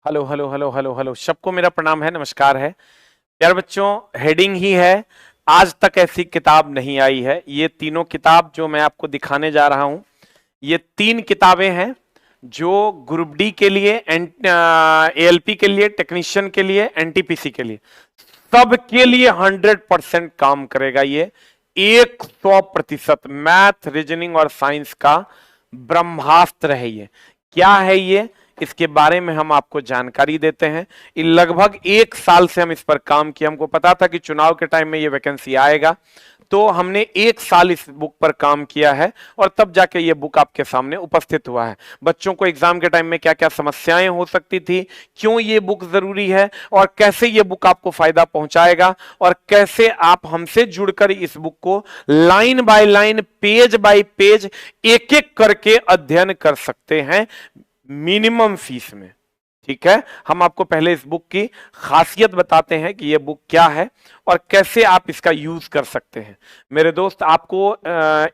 Hello hello hello hello hello, सबको मेरा प्रणाम है, नमस्कार है। प्यारे बच्चों, हेडिंग ही है आज तक ऐसी किताब नहीं आई है। ये तीनों किताब जो मैं आपको दिखाने जा रहा हूं, ये तीन किताबें हैं जो ग्रुप डी के लिए, एएलपी के लिए, टेक्नीशियन के लिए, एनटीपीसी के लिए, सबके लिए 100% काम करेगा। ये 100% मैथ, रीजनिंग और साइंस का ब्रह्मास्त्र है। ये क्या है? ये इसके बारे में हम आपको जानकारी देते हैं। ये लगभग 1 साल से हम इस पर काम किया। हमको पता था कि चुनाव के टाइम में ये वैकेंसी आएगा, तो हमने 1 साल इस बुक पर काम किया है और तब जाके ये बुक आपके सामने उपस्थित हुआ है। बच्चों को एग्जाम के टाइम में क्या क्या समस्याएं हो सकती थी, क्यों ये बुक जरूरी है और कैसे ये बुक आपको फायदा पहुंचाएगा और कैसे आप हमसे जुड़कर इस बुक को line by line, page bye page, एक एक करके अध्ययन कर सकते हैं मिनिमम फीस में। ठीक है, हम आपको पहले इस बुक की खासियत बताते हैं कि यह बुक क्या है और कैसे आप इसका यूज कर सकते हैं। मेरे दोस्त, आपको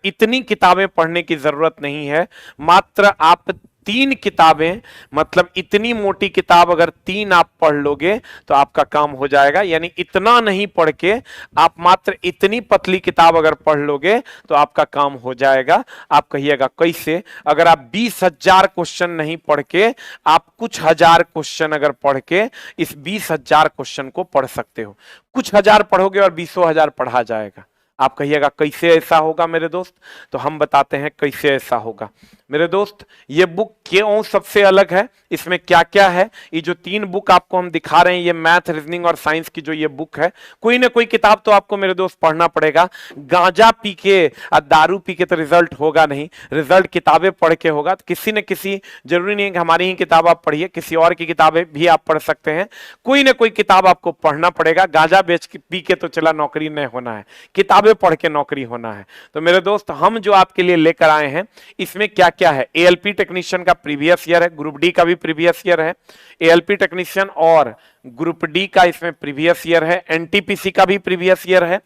इतनी किताबें पढ़ने की जरूरत नहीं है। मात्र आप 3 किताबें, मतलब इतनी मोटी किताब अगर 3 आप पढ़ लोगे तो आपका काम हो जाएगा। यानी इतना नहीं पढ़ के आप मात्र इतनी पतली किताब अगर पढ़ लोगे तो आपका काम हो जाएगा। आप कहिएगा कैसे? अगर आप 20,000 क्वेश्चन नहीं पढ़ के, आप कुछ हजार क्वेश्चन अगर पढ़ के इस 20,000 क्वेश्चन को पढ़ सकते हो। कुछ हजार पढ़ोगे और 20,000 पढ़ा जाएगा। आप कहिएगा कैसे ऐसा होगा मेरे दोस्त? तो हम बताते हैं कैसे ऐसा होगा। मेरे दोस्त, ये बुक क्यों सबसे अलग है, इसमें क्या क्या है। ये जो 3 बुक आपको हम दिखा रहे हैं, ये मैथ, रीजनिंग और साइंस की जो ये बुक है, कोई ना कोई किताब तो आपको मेरे दोस्त पढ़ना पड़ेगा। गांजा पी के और दारू पी के तो रिजल्ट होगा नहीं। रिजल्ट किताबें पढ़ के होगा। तो किसी न किसी, जरूरी नहीं है कि हमारी ही किताब आप पढ़िए, किसी और की किताबें भी आप पढ़ सकते हैं। कोई ना कोई किताब आपको पढ़ना पड़ेगा। गांजा बेच के पी के तो चला नौकरी नहीं होना है, किताबें पढ़ के नौकरी होना है। तो मेरे दोस्त, हम जो आपके लिए लेकर आए हैं, इसमें क्या क्या है। एएलपी टेक्नीशियन का प्रीवियस ईयर है, ग्रुप डी का भी प्रीवियस ईयर है। एएलपी टेक्नीशियन और ग्रुप डी का इसमें प्रीवियस ईयर है। एनटीपीसी का भी प्रीवियस ईयर है।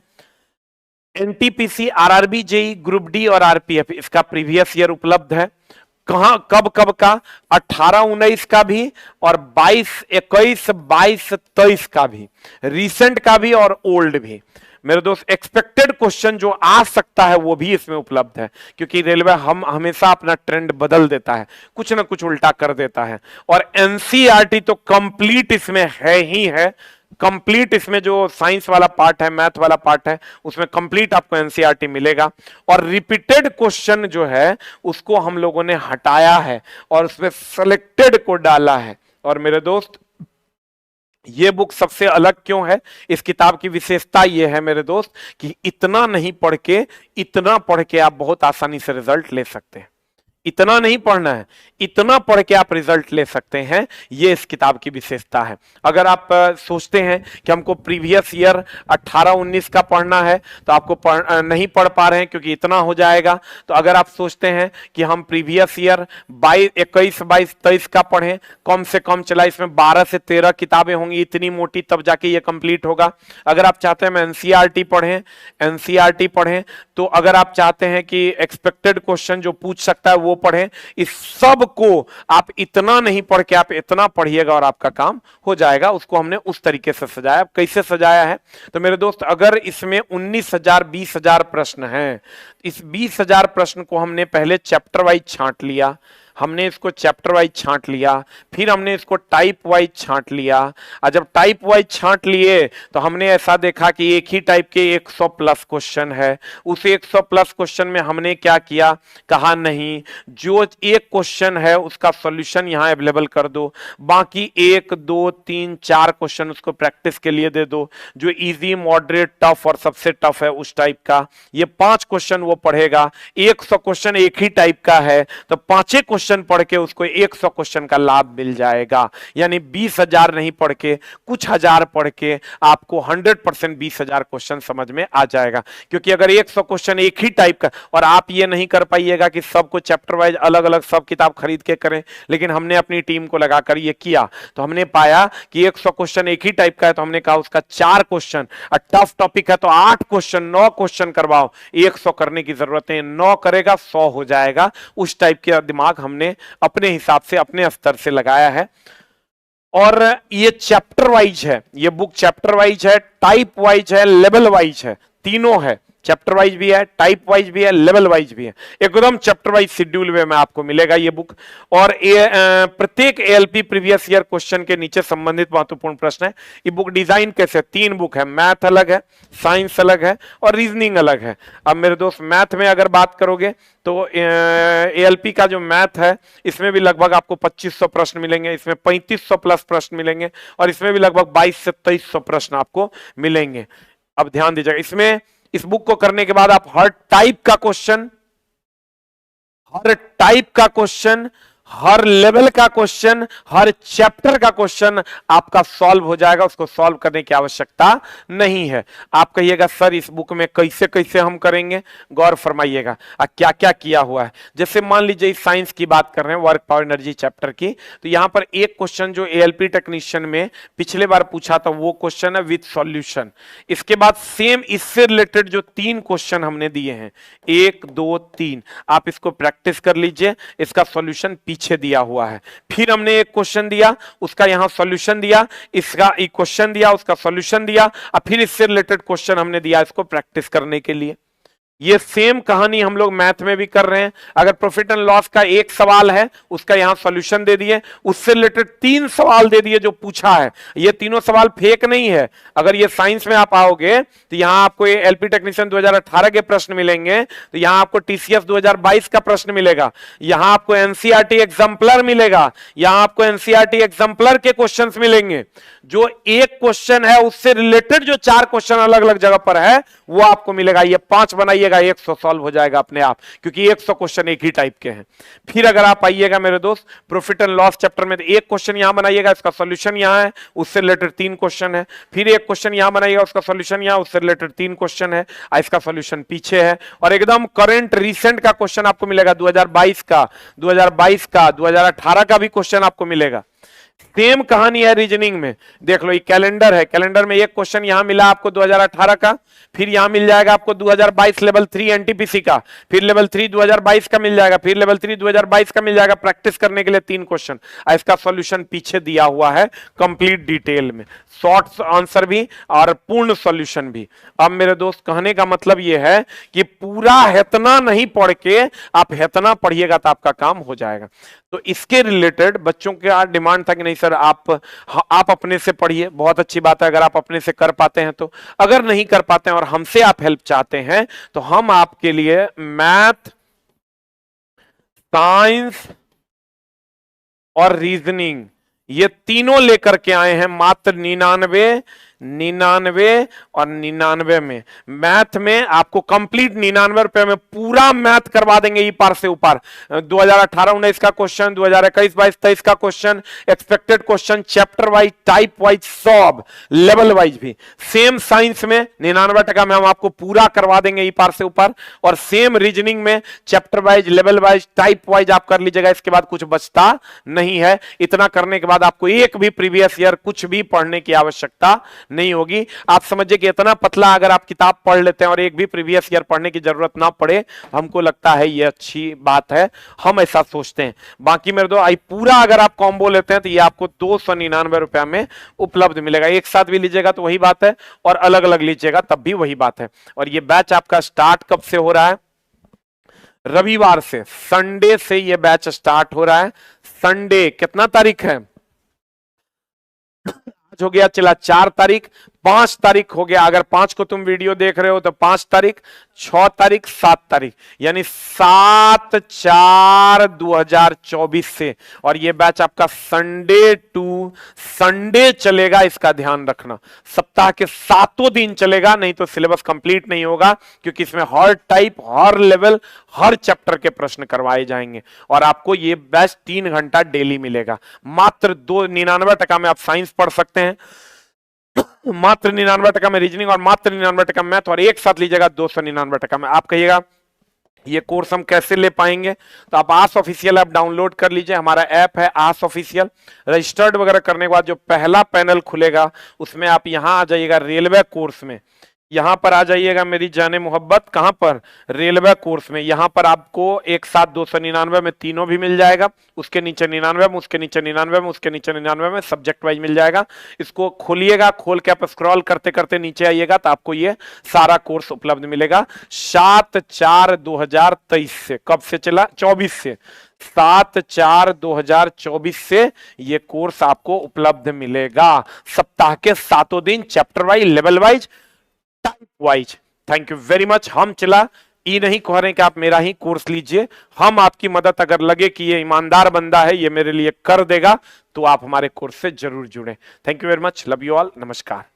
NTPC, RRB, JE, group D और आरपीएफ, इसका प्रीवियस ईयर उपलब्ध है। कहां, कब कब का? 18-19 का भी और 22-21, 22-23 का भी, रिसेंट का भी और ओल्ड भी। मेरे दोस्त, एक्सपेक्टेड क्वेश्चन जो आ सकता है वो भी इसमें उपलब्ध है, क्योंकि रेलवे हम हमेशा अपना ट्रेंड बदल देता है, कुछ ना कुछ उल्टा कर देता है। और एनसीईआरटी तो कंप्लीट इसमें है ही है। कंप्लीट इसमें जो साइंस वाला पार्ट है, मैथ वाला पार्ट है, उसमें कंप्लीट आपको एनसीईआरटी मिलेगा। और रिपीटेड क्वेश्चन जो है उसको हम लोगों ने हटाया है और उसमें सेलेक्टेड को डाला है। और मेरे दोस्त, ये बुक सबसे अलग क्यों है? इस किताब की विशेषता ये है मेरे दोस्त कि इतना नहीं पढ़ के, इतना पढ़ के आप बहुत आसानी से रिजल्ट ले सकते हैं। इतना नहीं पढ़ना है, इतना पढ़ के आप रिजल्ट ले सकते हैं। ये इस किताब की विशेषता है। अगर आप सोचते हैं कि हमको प्रीवियस ईयर 18-19 का पढ़ना है तो आपको नहीं पढ़ पा रहे हैं क्योंकि इतना हो जाएगा। तो अगर आप सोचते हैं कि हम प्रीवियस ईयर 21, 22, 23 का पढ़ें, कम से कम चला इसमें 12 से 13 किताबें होंगी, इतनी मोटी, तब जाके ये कंप्लीट होगा। अगर आप चाहते हैं एनसीईआरटी पढ़ें, एनसीईआरटी पढ़ें। तो अगर आप चाहते हैं कि एक्सपेक्टेड क्वेश्चन जो पूछ सकता है वो पढ़ें, इस सब को आप इतना नहीं पढ़ के आप इतना पढ़िएगा और आपका काम हो जाएगा। उसको हमने उस तरीके से सजाया। कैसे सजाया है? तो मेरे दोस्त, अगर इसमें 19,000, 20,000 प्रश्न हैं, इस 20,000 प्रश्न को हमने पहले चैप्टर वाइज छांट लिया, हमने इसको चैप्टर वाइज छांट लिया, फिर हमने इसको टाइप वाइज छांट लिया। और जब टाइप वाइज छांट लिए तो हमने ऐसा देखा कि एक ही टाइप के 100 प्लस क्वेश्चन है। उस 100 प्लस क्वेश्चन में हमने क्या किया, कहा नहीं, जो एक क्वेश्चन है उसका सॉल्यूशन यहां अवेलेबल कर दो, बाकी 1, 2, 3, 4 क्वेश्चन उसको प्रैक्टिस के लिए दे दो, जो इजी, मॉडरेट, टफ और सबसे टफ है उस टाइप का। ये 5 क्वेश्चन वो पढ़ेगा। 100 क्वेश्चन एक ही टाइप का है तो 5 क्वेश्चन पढ़ के उसको 100 क्वेश्चन का लाभ मिल जाएगा। यानी 20,000 नहीं पढ़ के, कुछ हजार पढ़ के आपको 100% 20,000 क्वेश्चन समझ में आ जाएगा। क्योंकि अगर 100 क्वेश्चन एक ही टाइप का, और आप ये नहीं कर पाइएगा कि सबको चैप्टर वाइज अलग अलग सब किताब खरीद के करें, लेकिन हमने अपनी टीम को लगाकर ये किया तो हमने पाया कि 100 क्वेश्चन एक ही टाइप का है, तो हमने कहा उसका 4 क्वेश्चन, टफ टॉपिक है तो 8 क्वेश्चन, 9 क्वेश्चन करवाओ। 100 करने की जरूरत है, 9 करेगा 100 हो जाएगा। उस टाइप का दिमाग हमने अपने हिसाब से, अपने स्तर से लगाया है। और ये चैप्टर वाइज है, ये बुक चैप्टर वाइज है, टाइप वाइज है, लेवल वाइज है, तीनों है। चैप्टर वाइज भी है, टाइप वाइज भी है, लेवल वाइज भी है। एकदम चैप्टर वाइज शेड्यूल वे में आपको मिलेगा ये बुक। और प्रत्येक एएलपी प्रीवियस ईयर क्वेश्चन के नीचे संबंधित महत्वपूर्ण प्रश्न है। ये बुक डिजाइन कैसे, 3 बुक है, मैथ अलग है, साइंस अलग है और रीजनिंग अलग है। अब मेरे दोस्त मैथ में अगर बात करोगे तो एएलपी का जो मैथ है इसमें भी लगभग आपको 2500 प्रश्न मिलेंगे, इसमें 3500 प्लस प्रश्न मिलेंगे और इसमें भी लगभग 22 से 2300 प्रश्न आपको मिलेंगे। अब ध्यान दीजिएगा, इसमें इस बुक को करने के बाद आप हर टाइप का क्वेश्चन, हर लेवल का क्वेश्चन, हर चैप्टर का क्वेश्चन आपका सॉल्व हो जाएगा। उसको सॉल्व करने की आवश्यकता नहीं है। आप कहिएगा सर इस बुक में कैसे कैसे हम करेंगे, गौर फरमाइएगा क्या क्या किया हुआ है। जैसे मान लीजिए इस साइंस की बात कर रहे हैं, वर्क पावर एनर्जी चैप्टर की, तो यहां पर एक क्वेश्चन जो एएलपी टेक्नीशियन में पिछले बार पूछा था वो क्वेश्चन है विद सॉल्यूशन। इसके बाद सेम इससे रिलेटेड जो 3 क्वेश्चन हमने दिए हैं, 1 2 3, आप इसको प्रैक्टिस कर लीजिए। इसका सॉल्यूशन पीछे दिया हुआ है। फिर हमने एक क्वेश्चन दिया, उसका यहां सॉल्यूशन दिया, इसका एक क्वेश्चन दिया, उसका सॉल्यूशन दिया, और फिर इससे रिलेटेड क्वेश्चन हमने दिया इसको प्रैक्टिस करने के लिए। ये सेम कहानी हम लोग मैथ में भी कर रहे हैं। अगर प्रॉफिट एंड लॉस का एक सवाल है, उसका यहां सॉल्यूशन दे दिए, उससे रिलेटेड 3 सवाल दे दिए जो पूछा है। ये तीनों सवाल फेक नहीं है। अगर ये साइंस में आप आओगे तो यहां आपको ये एलपी टेक्नीशियन 2018 के प्रश्न मिलेंगे, तो यहां आपको टीसीएस 2022 का प्रश्न मिलेगा, यहां आपको एनसीईआरटी एग्जाम्पलर मिलेगा, यहां आपको एनसीईआरटी एग्जाम्पलर के क्वेश्चन मिलेंगे। जो एक क्वेश्चन है उससे रिलेटेड जो 4 क्वेश्चन अलग अलग जगह पर है वो आपको मिलेगा। ये 5 बनाइएगा, 100 सॉल्व हो जाएगा अपने आप, क्योंकि 100 क्वेश्चन एक ही टाइप के हैं। फिर अगर आप आइएगा मेरे दोस्त प्रॉफिट एंड लॉस चैप्टर में, तो एक क्वेश्चन यहां बनाइएगा, इसका सॉल्यूशन यहां है, उससे रिलेटेड 3 क्वेश्चन है। फिर एक क्वेश्चन यहां बनाइएगा, उसका सॉल्यूशन यहां, उससे रिलेटेड 3 क्वेश्चन है, इसका सॉल्यूशन पीछे है। और एकदम करंट रिसेंट का क्वेश्चन आपको मिलेगा, 2022 का, 2018 का भी क्वेश्चन आपको मिलेगा। सेम कहानी है रीजनिंग में। देख लो ये कैलेंडर है, कैलेंडर में एक क्वेश्चन यहां मिला आपको 2018 का, फिर यहां मिल जाएगा आपको 2022 लेवल 3 एनटीपीसी का, फिर लेवल 3 2022 का मिल जाएगा, फिर लेवल 3 2022 का मिल जाएगा। प्रैक्टिस करने के लिए 3 क्वेश्चन, इसका सॉल्यूशन पीछे दिया हुआ है कंप्लीट डिटेल में, शॉर्ट आंसर भी और पूर्ण सॉल्यूशन भी। अब मेरे दोस्त कहने का मतलब यह है कि पूरा हेतना नहीं पढ़ के आप हेतना पढ़िएगा तो आपका काम हो जाएगा। तो इसके रिलेटेड बच्चों का डिमांड था कि नहीं सर आप अपने से पढ़िए, बहुत अच्छी बात है अगर आप अपने से कर पाते हैं तो। अगर नहीं कर पाते हैं और हमसे आप हेल्प चाहते हैं तो हम आपके लिए मैथ, साइंस और रीजनिंग ये तीनों लेकर के आए हैं मात्र 99 और 99 में। मैथ में आपको कंप्लीट 99 रुपए में पूरा मैथ करवा देंगे ई पार से ऊपर। 2018-19 का क्वेश्चन, 2021-22-23 का question, expected question, chapter wise, type wise, sub level wise भी। सेम साइंस में 99% में हम आपको पूरा करवा देंगे ई पार से ऊपर, और सेम रीजनिंग में chapter wise, level wise, type wise आप कर लीजिएगा। इसके बाद कुछ बचता नहीं है। इतना करने के बाद आपको एक भी प्रीवियस ईयर कुछ भी पढ़ने की आवश्यकता नहीं होगी। आप समझिए कि इतना पतला अगर आप किताब पढ़ लेते हैं और एक भी प्रीवियस ईयर पढ़ने की जरूरत ना पड़े, हमको लगता है ये अच्छी बात है, हम ऐसा सोचते हैं। बाकी मेरे दो आई पूरा अगर आप कॉम्बो लेते हैं तो ये आपको 299 रुपया में उपलब्ध मिलेगा। एक साथ भी लीजिएगा तो वही बात है, और अलग अलग लीजिएगा तब भी वही बात है। और ये बैच आपका स्टार्ट कब से हो रहा है? रविवार से, संडे से ये बैच स्टार्ट हो रहा है। संडे कितना तारीख है? हो गया चला 4 तारीख, 5 तारीख हो गया। अगर 5 को तुम वीडियो देख रहे हो तो 5 तारीख, 6 तारीख, 7 तारीख, यानी 7/4/2024 से। और ये बैच आपका संडे टू संडे चलेगा, इसका ध्यान रखना। सप्ताह के 7 दिन चलेगा, नहीं तो सिलेबस कंप्लीट नहीं होगा, क्योंकि इसमें हर टाइप, हर लेवल, हर चैप्टर के प्रश्न करवाए जाएंगे। और आपको ये बैच 3 घंटा डेली मिलेगा। मात्र 299 में आप साइंस पढ़ सकते हैं, मात्र 99 में रीजनिंग, और मात्र 99 मैथ, और एक साथ लीजिएगा 299 में। आप कहिएगा ये कोर्स हम कैसे ले पाएंगे? तो आप आस ऑफिशियल ऐप डाउनलोड कर लीजिए। हमारा ऐप है आस ऑफिशियल। रजिस्टर्ड वगैरह करने के बाद जो पहला पैनल खुलेगा उसमें आप यहां आ जाइएगा रेलवे कोर्स में। यहां पर आ जाइएगा मेरी जाने मोहब्बत, कहां पर, रेलवे कोर्स में। यहां पर आपको एक साथ 299 में तीनों भी मिल जाएगा, उसके नीचे 99 में, उसके नीचे 99 में, उसके नीचे 99 में, सब्जेक्ट वाइज मिल जाएगा। इसको खोलिएगा, खोल के आप स्क्रॉल करते करते नीचे आइएगा तो आपको ये सारा कोर्स उपलब्ध मिलेगा 7/4/2023 से। कब से चला? 24 से। 7/4/2024 से ये कोर्स आपको उपलब्ध मिलेगा, सप्ताह के 7 दिन, chapter wise, level wise, type wise. Thank you very much. हम चला ये नहीं कह रहे कि आप मेरा ही कोर्स लीजिए, हम आपकी मदद अगर लगे कि ये ईमानदार बंदा है, ये मेरे लिए कर देगा, तो आप हमारे कोर्स से जरूर जुड़े। Thank you very much, love you all, नमस्कार।